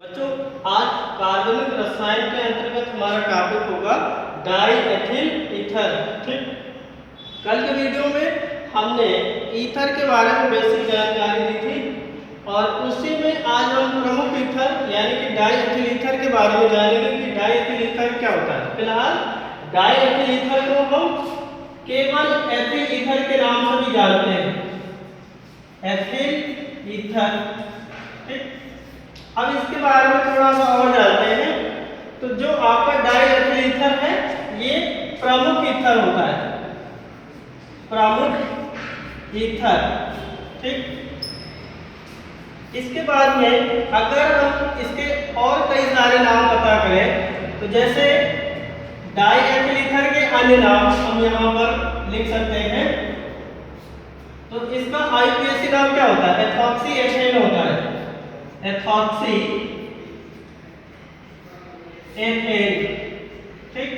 बच्चों, आज कार्बनिक रसायन के अंतर्गत हमारा टॉपिक होगा डाई एथिल ईथर। ठीक, कल के वीडियो में हमने ईथर के बारे में बेसिक जानकारी दी थी और उसी में आज हम प्रमुख ईथर यानी कि डाई एथिल ईथर के बारे में जानेंगे कि डाई एथिल ईथर क्या होता है। फिलहाल डाई एथिल ईथर को हम केवल एथिल ईथर के नाम से भी जानते हैं, एथिल ईथर। ठीक, अब इसके बारे में थोड़ा सा और जानते हैं। तो जो आपका डाई एथिल ईथर है ये प्रमुख ईथर होता है, प्रमुख ईथर। ठीक, इसके बाद में अगर हम इसके और कई सारे नाम पता करें तो जैसे डाई एथिल ईथर के अन्य नाम हम यहाँ पर लिख सकते हैं। तो इसका आईयूपीएसी नाम क्या होता है? एथॉक्सी एथेन होता है, एथॉक्सी एथेन। ठीक,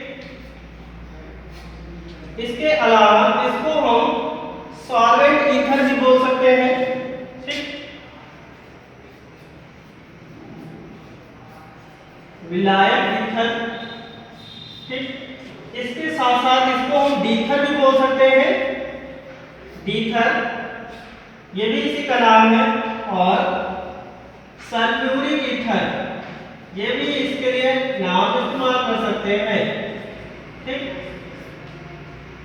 इसके अलावा इसको हम सॉल्वेंट ईथर भी बोल सकते हैं। ठीक, विलायक ईथर। ठीक, इसके साथ साथ इसको हम डीथर भी बोल सकते हैं, डीथर, ये भी इसी का नाम है। और सल्फ्यूरिक ईथर, ये भी इसके लिए नाम इस्तेमाल कर सकते हैं। ठीक,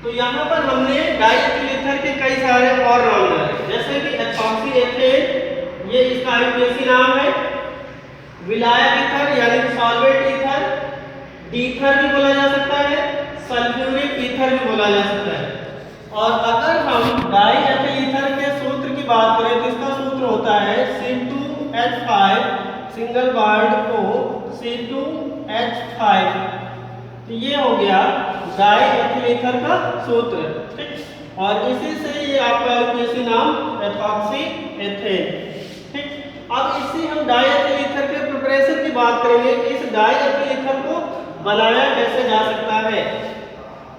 तो यहाँ पर हमने डाई एथिल ईथर के कई सारे और नाम डाले, जैसे कि एथॉक्सी एथेन, ये इसका आईयूपीएसी नाम है। विलायक ईथर यानी कि सॉल्वेंट ईथर, डीथर भी बोला जा सकता है, सल्फ्यूरिक ईथर भी बोला जा सकता है। और अगर हम डाई एथिल ईथर के सूत्र की बात करें तो इसका सूत्र होता है C2H5 single bond O C2H5। तो ये हो गया डाई एथिल ईथर का सूत्र। ठीक, और इसी से ये आपका आईयूपीएसी नाम एथॉक्सी एथेन। ठीक, अब इसी हम डाई एथिल ईथर के प्रिपरेशन की बात करेंगे कि इस डाई एथिल ईथर को बनाया कैसे जा सकता है।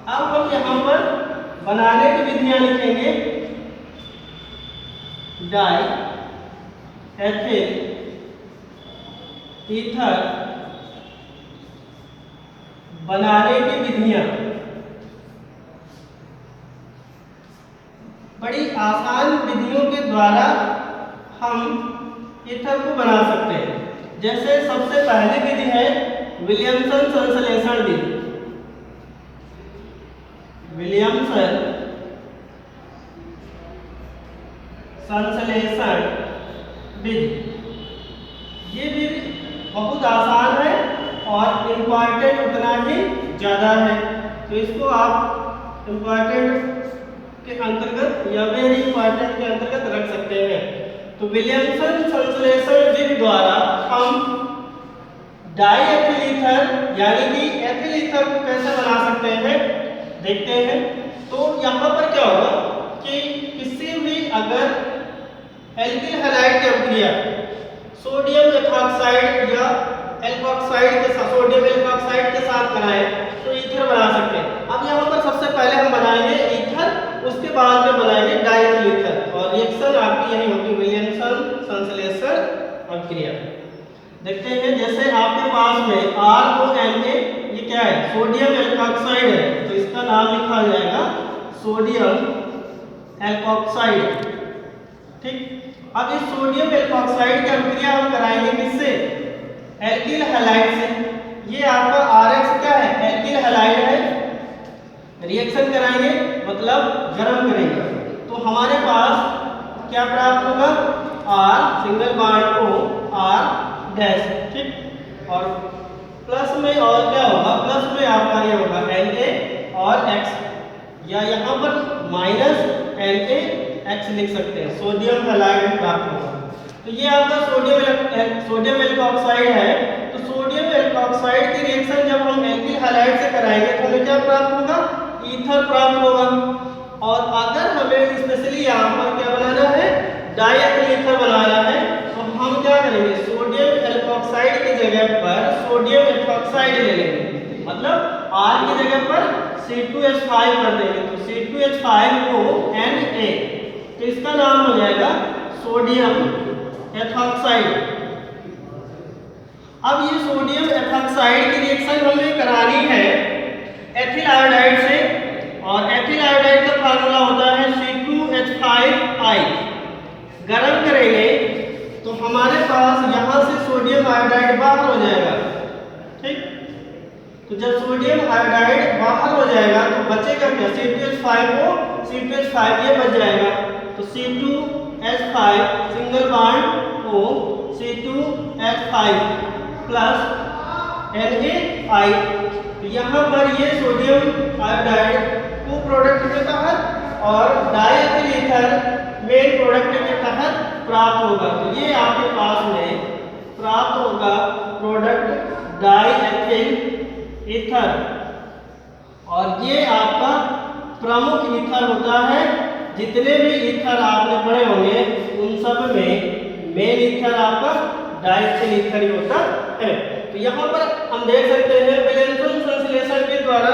अब हम यहाँ पर बनाने की विधियां लिखेंगे। डाई एथिल ईथर बनाने की विधियां बड़ी आसान विधियों के द्वारा हम ईथर को बना सकते हैं। जैसे सबसे पहली विधि है विलियमसन संश्लेषण विधि। विलियमसन संश्लेषण विधि, ये भी बहुत आसान है और इम्पॉर्टेंट उतना ही ज़्यादा है। तो इसको आप इम्पॉर्टेंट के अंतर्गत या वेरी इम्पॉर्टेंट के अंतर्गत रख सकते हैं। तो विलियमसन संश्लेषण विधि द्वारा हम डाई एथिल ईथर यानी कि एथिल ईथर को कैसे बना सकते हैं देखते हैं। तो यहाँ पर क्या होगा कि किसी भी अगर एल्किल हैलाइड की अभिक्रिया सोडियम एथॉक्साइड या एल्कोक्साइड के साथ, सोडियम एल्कोक्साइड के साथ कराएं तो ईथर बना सकते हैं। अब यहाँ पर सबसे पहले हम बनाएंगे ईथर, उसके बाद में बनाएंगे डाई एथिल ईथर और रिएक्शन आपकी यही होगी विलियमसन संश्लेषण अभिक्रिया। देखते हैं, जैसे आपके पास में RONA, ये क्या है? सोडियम एल्कोक्साइड है, तो इसका नाम लिखा जाएगा सोडियम एल्कोक्साइड। ठीक, अब इस सोडियम एल्कोक्साइड की अभिक्रिया हम कराएंगे किससे? एल्किल हैलाइड से। ये आपका RX क्या है? एल्किल हैलाइड है। रिएक्शन कराएंगे मतलब गर्म करेंगे, तो हमारे पास क्या प्राप्त होगा? R single bond O R dash. ठीक, और प्लस में और क्या होगा? प्लस में आपका ये होगा Na और X, या यहाँ पर माइनस Na X लिख सकते हैं, सोडियम हैलाइड प्राप्त होगा। तो ये आपका सोडियम एल्कोक्साइड है। तो सोडियम एल्कोक्साइड की रिएक्शन जब हम एल्किल हैलाइड से कराएंगे तो हमें क्या प्राप्त होगा? ईथर प्राप्त होगा। और अगर हमें स्पेशली यहाँ पर क्या बनाना है? डाई एथिल ईथर बनाना है, तो हम क्या करेंगे? सोडियम एल्कोक्साइड की जगह पर सोडियम एथॉक्साइड ले लेंगे, मतलब R की जगह पर C2H5 कर देंगे। तो C2H5 को Na, तो इसका नाम हो जाएगा सोडियम एथॉक्साइड। अब ये सोडियम एथॉक्साइड की रिएक्शन हमें करानी है एथिल आयोडाइड से, और एथिल आयोडाइड का फार्मूला होता है C2H5I। गरम करेंगे तो हमारे पास यहाँ से सोडियम आयोडाइड बाहर हो जाएगा, ठीक। तो जब सोडियम आयोडाइड बाहर हो जाएगा तो बचेगा क्या, C2H5 ये बच जाएगा। तो C2H5 single bond O, C2H5 plus Na। तो यहाँ पर ये सोडियम आयोडाइड को प्रोडक्ट के तहत और डाइएथिल ईथर मेन प्रोडक्ट के तहत प्राप्त होगा। तो ये आपके पास में प्राप्त होगा प्रोडक्ट डाइएथिल ईथर, और ये आपका प्रमुख ईथर होता है। जितने भी ईथर आपने पढ़े होंगे उन सब में मेन ईथर आपका डाइएथिल ईथर ही होता है। तो यहाँ पर हम देख सकते हैं विलेंसन संश्लेषण के द्वारा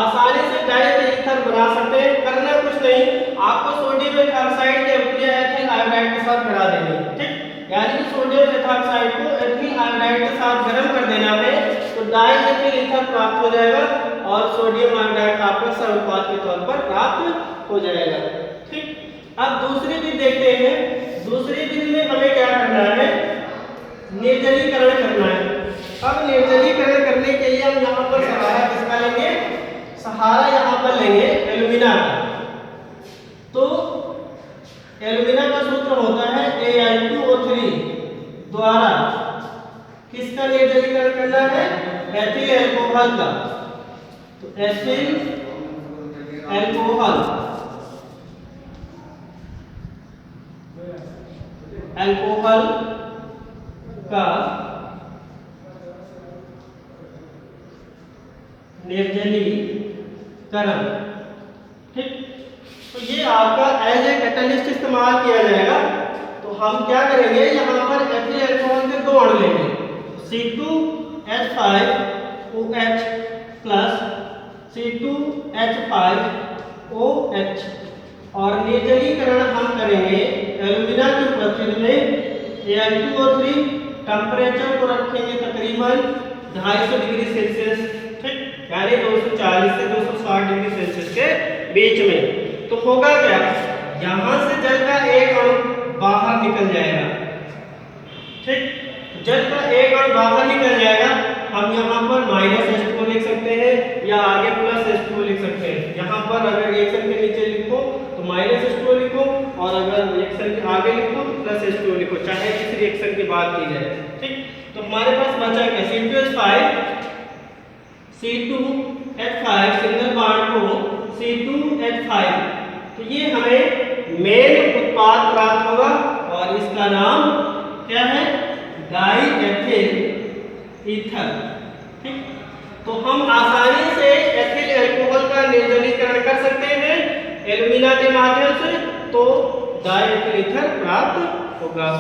आसानी से डाइएथिल ईथर बना सकते हैं। करना कुछ नहीं, आपको सोडियम एथॉक्साइड की अभिक्रिया एथिल आयोडाइड के साथ करा देनी है, ठीक। यानी कि सोडियम एथॉक्साइड को एथिल आयोडाइड के साथ गर्म कर देना है तो डाइएथिल ईथर प्राप्त हो जाएगा और सोडियम आयोडाइड आपका सर्वोत्पाद के तौर पर प्राप्त हो जाएगा, ठीक। अब दूसरी विधि देखते हैं। दूसरी विधि में हमें क्या करना है, निर्जलीकरण करना है। अब निर्जलीकरण करने के लिए हम यहाँ पर सहारा किसका लेंगे, सहारा यहाँ पर लेंगे एल्यूमिना का। तो एल्यूमिना का सूत्र होता है Al2O3 द्वारा किसका निर्जलीकरण करना है, एथिल अल्कोहल का। तो एथिल अल्कोहल का निर्जलीकरण, ठीक। तो ये आपका एज ए कैटलिस्ट इस्तेमाल किया जाएगा। तो हम क्या करेंगे, यहाँ पर एथिल अल्कोहल के दो अणु लेंगे, C2H5OH प्लस C2H5OH, और निर्जलीकरण हम करेंगे एल्यूमिना की उपस्थिति में Al2O3। टेम्परेचर को रखेंगे तकरीबन 250 डिग्री सेल्सियस, ठीक, यानी 240 से 260 डिग्री सेल्सियस के बीच में। तो होगा क्या, यहाँ से जल का एक अणु बाहर निकल जाएगा, ठीक। जल का एक अणु बाहर निकल जाएगा, हम यहाँ पर -H2O लिख सकते हैं या आगे +H2O लिख सकते हैं। यहाँ पर अगर रिएक्शन के नीचे लिखो तो -H2O लिखो, और अगर रिएक्शन के आगे लिखो तो +H2O लिखो, चाहे किस रिएक्शन की बात की जाए, ठीक। तो हमारे पास बचा क्या, C2H5 सिंगल बॉन्ड को C2H5। तो ये हमें मेन उत्पाद प्राप्त होगा और इसका नाम क्या है, डाइएथिल ईथर, ठीक। तो हम आसानी से एथिल अल्कोहल का निर्जलीकरण कर सकते हैं एल्यूमिना के माध्यम से, तो डाइएथिल ईथर प्राप्त होगा।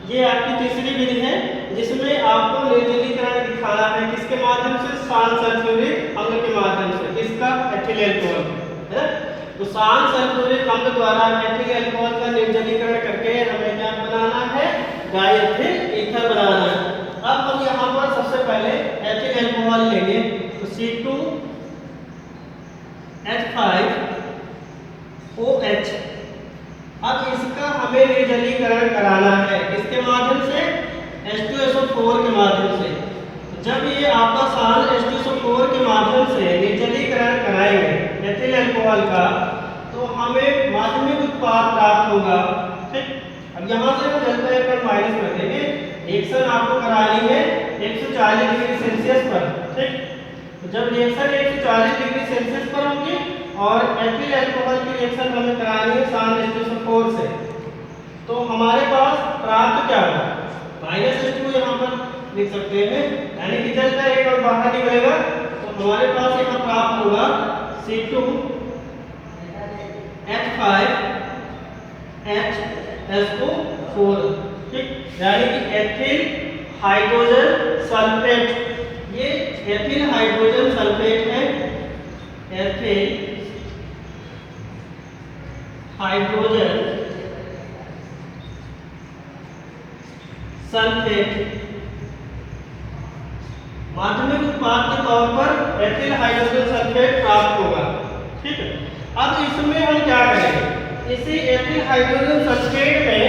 ये आपकी तीसरी विधि है जिसमें आपको निर्जलीकरण दिखाना है किसके माध्यम से, शान सल्फ्यूरिक अम्ल के माध्यम से। किसका, एथिल अल्कोहल है। तो शान सल्फ्यूरिक अम्ल द्वारा एथिल अल्कोहल का निर्जलीकरण करके हमें क्या बनाना है, डाइएथिल ईथर बनाना है। अब हम यहाँ पर सबसे पहले एथिल अल्कोहल लेंगे, तो C2H5OH। अब इसका हमें निर्जलीकरण कराना है किसके माध्यम से, H2SO4 के माध्यम से। तो जब ये आपका शान H2SO4 के माध्यम से निर्जलीकरण कराएंगे एथिल अल्कोहल का, तो हमें माध्यमिक उत्पाद प्राप्त होगा, ठीक। अब यहाँ से हम जल का एक कण माइनस कर देंगे। रिएक्शन आपको करानी है 140 डिग्री सेल्सियस पर, ठीक। तो जब रिएक्शन 140 डिग्री सेल्सियस पर होगी और एथिल अल्कोहल की रिएक्शन हमें करानी है शान H2SO4 से, तो हमारे पास प्राप्त क्या होगा, -H2 यहाँ पर लिख सकते हैं, यानी कि जल का एक और बाहर निकलेगा। तो हमारे पास यहाँ प्राप्त होगा C2H5HSO4, ठीक, यानी कि एथिल हाइड्रोजन सल्फेट। ये एथिल हाइड्रोजन सल्फेट है, एथिल हाइड्रोजन सल्फेट माध्यमिक उत्पाद के तौर पर एथिल हाइड्रोजन सल्फेट प्राप्त होगा। ठीक है, अब इसमें हम क्या करेंगे, इसी एथिल हाइड्रोजन सल्फेट में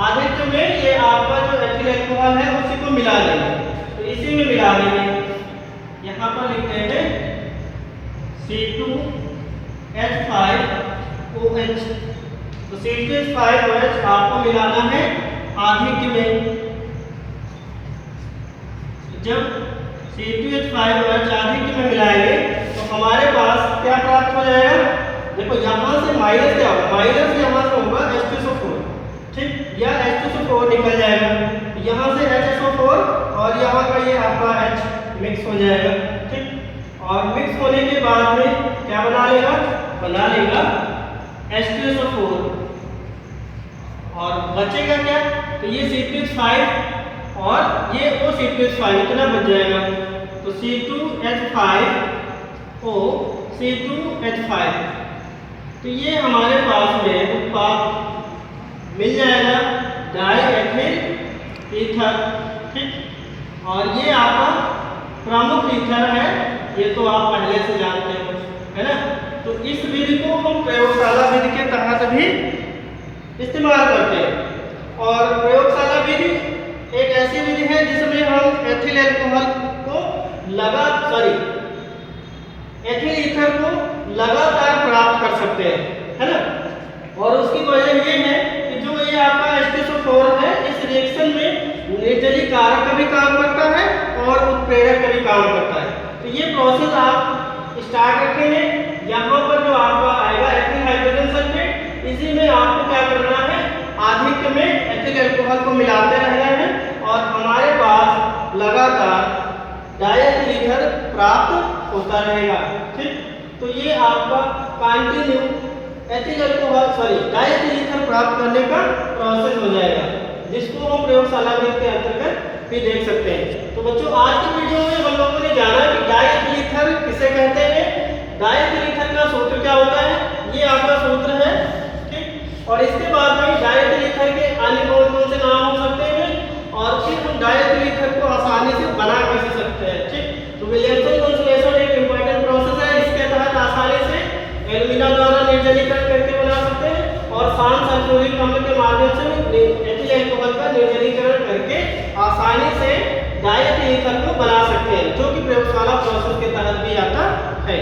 आधिक्य में ये आपका जो एथिल अल्कोहल है उसी को मिला देंगे। तो इसी में मिला देंगे, यहाँ पर लिखते हैं C2H5OH। तो C2H5OH आपको मिलाना है आधिक्य में। जब C2H5OH आधिक्य में मिलाएंगे तो हमारे पास क्या प्राप्त हो जाएगा, देखो यहाँ से माइनस क्या होगा, माइनस यहाँ से होगा H2SO4, ठीक, या H2SO4 निकल जाएगा, यहाँ से HSO4 और यहाँ का ये आपका H मिक्स हो जाएगा। ठीक, और मिक्स होने के बाद में क्या बना लेगा H2SO4 और बचेगा क्या, तो ये C2H5 और ये वो C2H5 इतना बच जाएगा। तो C2H5O C2H5, तो ये हमारे पास में उत्पाद मिल जाएगा डाइएथिल ईथर। ठीक, और ये आपका प्रमुख ईथर है, ये तो आप पहले से जानते हो, है ना। तो इस विधि को हम प्रयोगशाला विधि के तहत भी इस्तेमाल करते हैं। और प्रयोगशाला विधि एक ऐसी विधि है जिसमें हम एथिल अल्कोहल को एथिल ईथर को लगातार प्राप्त कर सकते हैं, है ना। और उसकी वजह ये है कि जो ये आपका H2SO4 है इस रिएक्शन में निर्जलीकारक का भी काम करता है और उत्प्रेरक का भी काम करता है। तो ये प्रोसेस आप स्टार्ट रखेंगे, यहाँ पर जो आपका आएगा एथिल हाइड्रोजन सल्फेट, इसी में आपको क्या करना है, आधिक्य में एथिल अल्कोहल को मिलाते रहना है और हमारे पास लगातार डाइएथिल ईथर प्राप्त होता रहेगा। ठीक, तो ये आपका कंटिन्यू डाइएथिल ईथर प्राप्त करने का प्रोसेस हो जाएगा, जिसको हम प्रयोगशाला विधि के अंतर्गत भी देख सकते हैं। तो बच्चों आज की वीडियो में हम लोगों ने जाना कि डाइएथिल ईथर किसे कहते हैं, डाइएथिल ईथर का सूत्र क्या होता है, ये आपका सूत्र है। ठीक, और इसके बाद में डाइएथिल ईथर के अन्य कौन कौन से नाम हो सकते हैं और फिर हम डाइएथिल ईथर को आसानी से बना कैसे सकते हैं। ठीक, तो विलियमसन कॉन्जुगेशन एक इंपॉर्टेंट प्रोसेस है, इसके तहत आसानी से एल्यूमिना द्वारा निर्जलीकरण करके बना सकते हैं और शांत सल्फ्यूरिक अम्ल के माध्यम से एथिल अल्कोहल का निर्जलीकरण करके आसानी से डाइएथिल ईथर को बना सकते हैं, जो कि प्रयोगशाला प्रोसेस के तहत भी आता है।